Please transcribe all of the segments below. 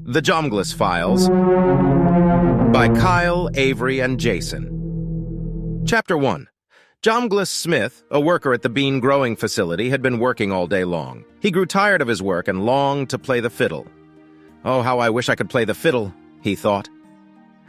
The Jomglus Files by Kyle, Avery, and Jason. Chapter 1. Jomglus Smith, a worker at the bean growing facility, had been working all day long. He grew tired of his work and longed to play the fiddle. "Oh, how I wish I could play the fiddle," he thought.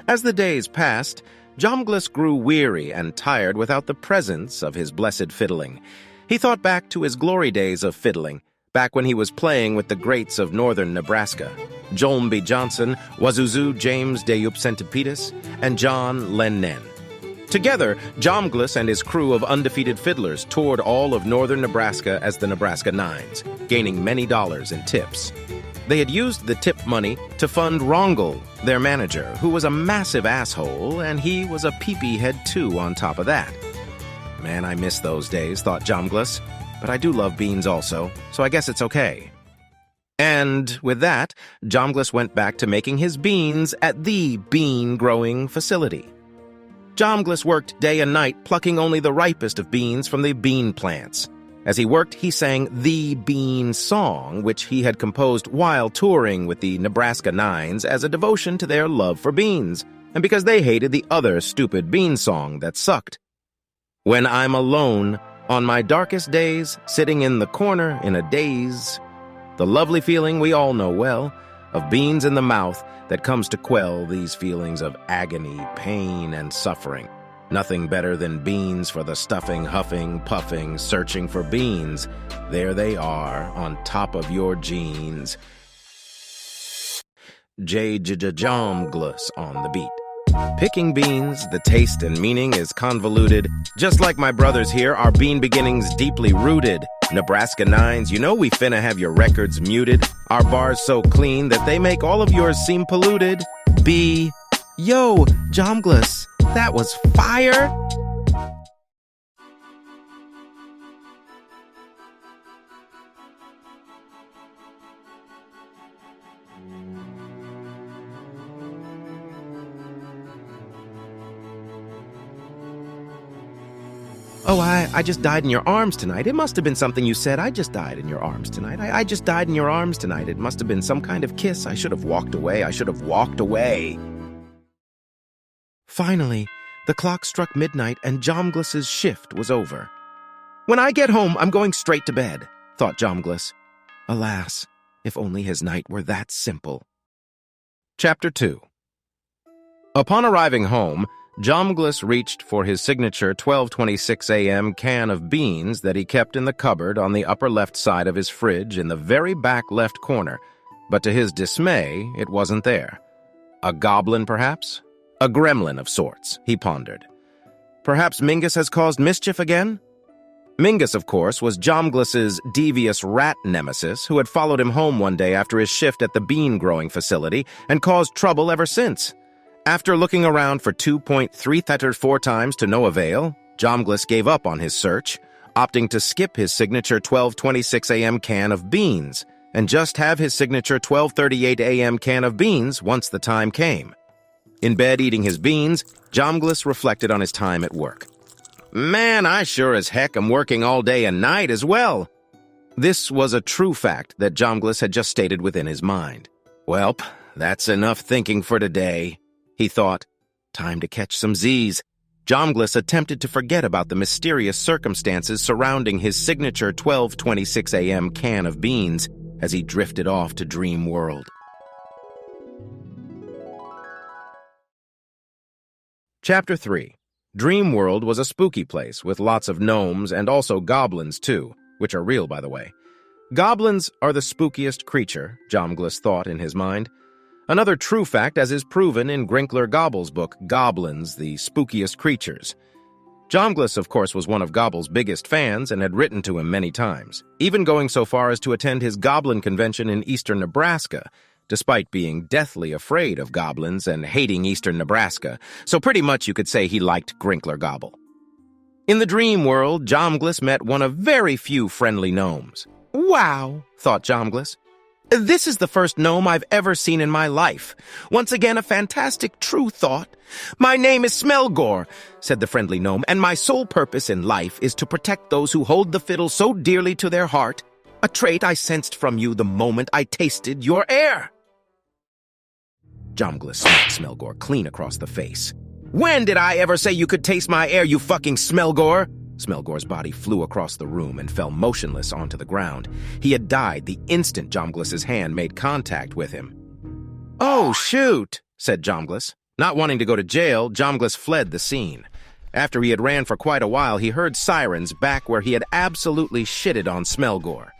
As the days passed, Jomglus grew weary and tired without the presence of his blessed fiddling. He thought back to his glory days of fiddling, back when he was playing with the greats of northern Nebraska, Jomby Johnson, Wazuzu James Deupsentipedis, and John Lennon. Together, Jomglus and his crew of undefeated fiddlers toured all of northern Nebraska as the Nebraska Nines, gaining many dollars in tips. They had used the tip money to fund Rongel, their manager, who was a massive asshole, and he was a peepee head too on top of that. Man, I miss those days, thought Jomglus, but I do love beans also, so I guess it's okay. And with that, Jomglus went back to making his beans at the bean-growing facility. Jomglus worked day and night, plucking only the ripest of beans from the bean plants. As he worked, he sang the Bean Song, which he had composed while touring with the Nebraska Nines as a devotion to their love for beans, and because they hated the other stupid bean song that sucked. When I'm alone, on my darkest days, sitting in the corner in a daze, the lovely feeling we all know well, of beans in the mouth that comes to quell these feelings of agony, pain, and suffering. Nothing better than beans for the stuffing, huffing, puffing, searching for beans. There they are, on top of your jeans. Jomglus on the beat. Picking beans, the taste and meaning is convoluted. Just like my brothers here, our bean beginnings deeply rooted. Nebraska Nines, you know we finna have your records muted. Our bars so clean that they make all of yours seem polluted. Yo, Jomglus, that was fire! Oh, I just died in your arms tonight. It must have been something you said. I just died in your arms tonight. I just died in your arms tonight. It must have been some kind of kiss. I should have walked away. I should have walked away. Finally, the clock struck midnight and Jomglus's shift was over. When I get home, I'm going straight to bed, thought Jomglus. Alas, if only his night were that simple. Chapter 2. Upon arriving home, Jomglus reached for his signature 12:26 a.m. can of beans that he kept in the cupboard on the upper left side of his fridge in the very back left corner, but to his dismay, it wasn't there. A goblin, perhaps? A gremlin of sorts, he pondered. Perhaps Mingus has caused mischief again? Mingus, of course, was Jomglus's devious rat nemesis who had followed him home one day after his shift at the bean-growing facility and caused trouble ever since. After looking around for 2.334 times to no avail, Jomglus gave up on his search, opting to skip his signature 12:26 a.m. can of beans and just have his signature 12:38 a.m. can of beans once the time came. In bed eating his beans, Jomglus reflected on his time at work. Man, I sure as heck am working all day and night as well. This was a true fact that Jomglus had just stated within his mind. Welp, that's enough thinking for today, he thought. Time to catch some Z's. Jomglus attempted to forget about the mysterious circumstances surrounding his signature 12:26 a.m. can of beans as he drifted off to Dream World. Chapter 3. Dream World was a spooky place with lots of gnomes and also goblins too, which are real, by the way. Goblins are the spookiest creature, Jomglus thought in his mind. Another true fact, as is proven in Grinkler Gobble's book, Goblins, the Spookiest Creatures. Jomglus, of course, was one of Gobble's biggest fans and had written to him many times, even going so far as to attend his goblin convention in eastern Nebraska, despite being deathly afraid of goblins and hating eastern Nebraska, so pretty much you could say he liked Grinkler Gobble. In the dream world, Jomglus met one of very few friendly gnomes. Wow, thought Jomglus. This is the first gnome I've ever seen in my life. Once again, a fantastic true thought. My name is Smelgor, said the friendly gnome, and my sole purpose in life is to protect those who hold the fiddle so dearly to their heart, a trait I sensed from you the moment I tasted your air. Jomglus smacked Smelgor clean across the face. "When did I ever say you could taste my air, you fucking Smelgor?" Smelgor's body flew across the room and fell motionless onto the ground. He had died the instant Jomglus's hand made contact with him. "Oh, shoot," said Jomglus. Not wanting to go to jail, Jomglus fled the scene. After he had ran for quite a while, he heard sirens back where he had absolutely shitted on Smelgor.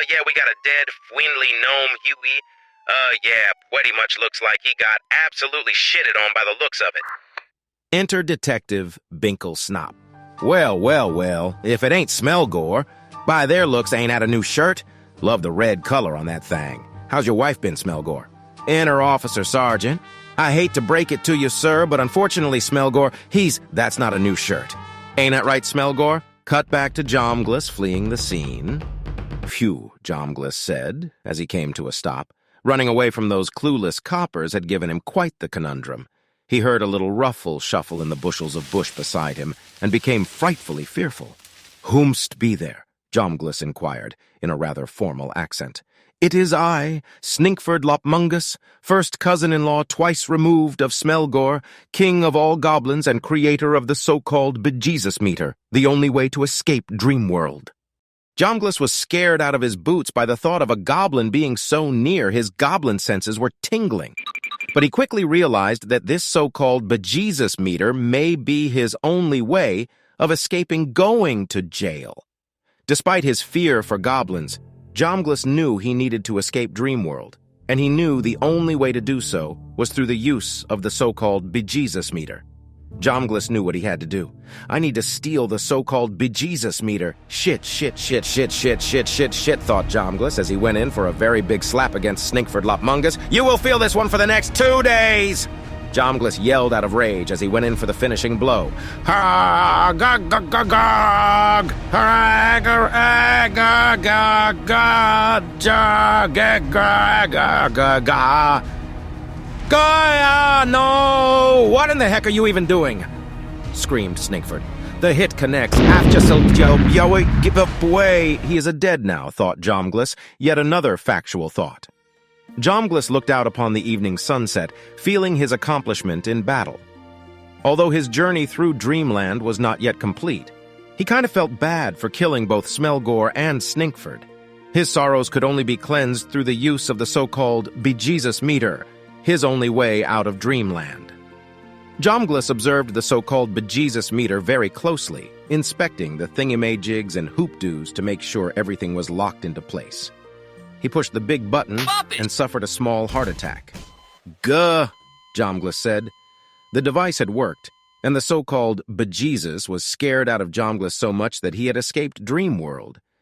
Yeah, we got a dead Fwinley gnome, Huey. Yeah, pretty much looks like he got absolutely shitted on by the looks of it." Enter Detective Binkle Snop. Well, if it ain't Smelgor. By their looks, ain't had a new shirt. Love the red color on that thing. How's your wife been, Smelgor? Enter Officer Sergeant. I hate to break it to you, sir, but unfortunately, Smelgor, that's not a new shirt. Ain't that right, Smelgor? Cut back to Jomglus fleeing the scene. Phew, Jomglus said, as he came to a stop. Running away from those clueless coppers had given him quite the conundrum. He heard a little ruffle shuffle in the bushels of bush beside him, and became frightfully fearful. "Whomst be there?" Jomglus inquired, in a rather formal accent. "It is I, Sninkford Lopmungus, first cousin-in-law twice removed of Smelgor, king of all goblins and creator of the so-called Bejesus meter, the only way to escape Dreamworld." Jomglus was scared out of his boots by the thought of a goblin being so near. His goblin senses were tingling. But he quickly realized that this so-called Bejesus meter may be his only way of escaping going to jail. Despite his fear for goblins, Jomglus knew he needed to escape Dreamworld, and he knew the only way to do so was through the use of the so-called Bejesus meter. Jomglus knew what he had to do. "I need to steal the so-called Bejesus meter. Shit, thought Jomglus as he went in for a very big slap against Sninkford Lopmungus. "You will feel this one for the next 2 days!" Jomglus yelled out of rage as he went in for the finishing blow. No! What in the heck are you even doing? Screamed Sninkford. The hit connects. Give up way. He is dead now, thought Jomglus. Yet another factual thought. Jomglus looked out upon the evening sunset, feeling his accomplishment in battle. Although his journey through Dreamland was not yet complete, he kind of felt bad for killing both Smelgor and Sninkford. His sorrows could only be cleansed through the use of the so-called Bejesus meter, his only way out of Dreamland. Jomglus observed the so-called Bejesus meter very closely, inspecting the thingy-may-jigs and hoop-doos to make sure everything was locked into place. He pushed the big button and suffered a small heart attack. "Guh," Jomglus said. The device had worked, and the so-called Bejesus was scared out of Jomglus so much that he had escaped Dreamworld.